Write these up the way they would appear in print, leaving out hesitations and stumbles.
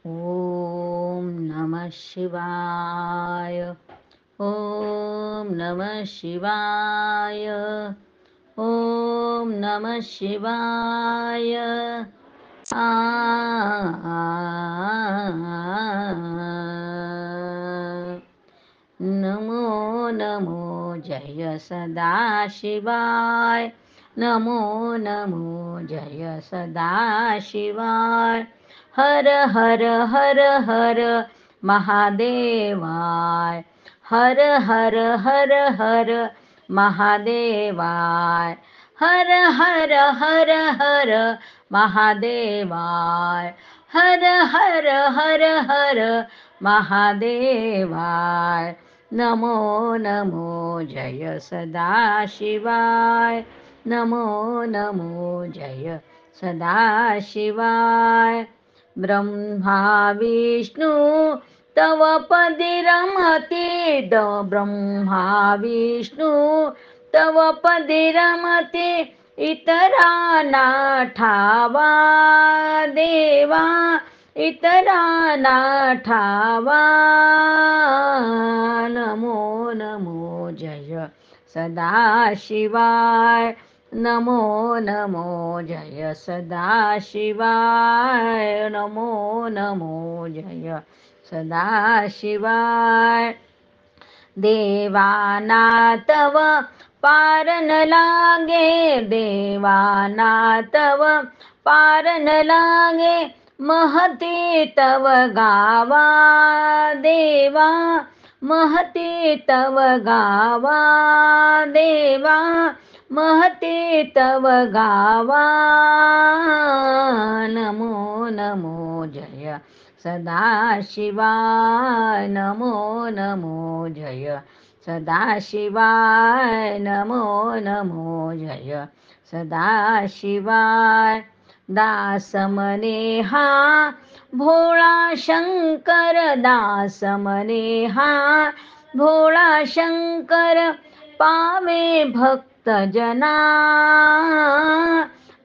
ओम नमः शिवाय. ओम नमः शिवाय. ओम नमः शिवाय. आ नमो नमो जय सदाशिवाय. नमो नमो जय सदाशिवाय. हर हर हर हर महादेवाय. हर हर हर हर महादेवाय. हर हर हर हर महादेवाय. हर हर हर हर महादेवाय. नमो नमो जय सदाशिवाय. नमो नमो जय सदाशिवाय. ब्रह्मा विष्णू तव पदि रमते. ब्रह्मा विष्णू तव पदि रमते. इतरांना ठावा देवा. इतरांना ठावा. नमो नमो जय सदाशिवाय. नमो नमो जय सदाशिवाय. नमो नमो जय सदाशिवाय. देवाना तव पार न लागे. देवाना तव पार न लागे. महती तव गावा देवा. महती तव गावा देवा. महती तव गावा. नमो नमो जय सदाशिवाय. नमो नमो जय सदाशिवाय. नमो नमो जय सदाशिवाय. दास मने हा भोळा शंकर. दास मने हा भोळा शंकर. पावे भक्त जना.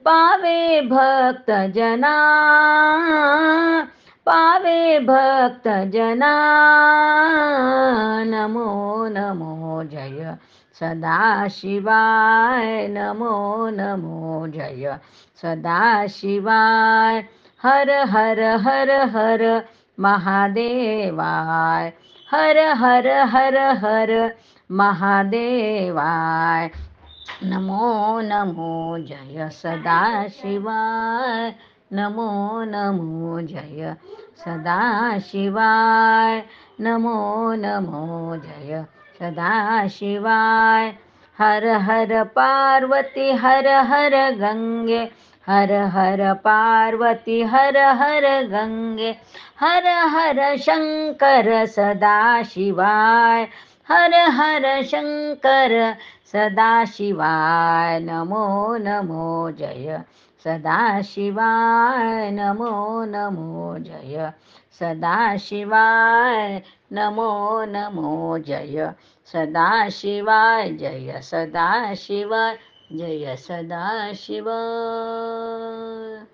पावे भक्त जना. पावे भक्त जना. नमो नमो जय सदाशिवाय. नमो नमो जय सदाशिवाय. हर हर हर हर महादेवाय. हर हर हर हर महादेवाय. नमो नमो जय सदाशिवाय. नमो नमो जय सदाशिवाय. नमो नमो जय सदाशिवाय. हर हर पार्वती हर हर गंगे. हर हर पार्वती हर हर गंगे. हर हर शंकर सदाशिवाय. हर हर शंकर सदाशिवाय. नमो नमो जय सदाशिवाय. नमो नमो जय सदाशिवाय. नमो नमो जय सदाशिवाय. जय सदाशिवाय. जय सदाशिवाय.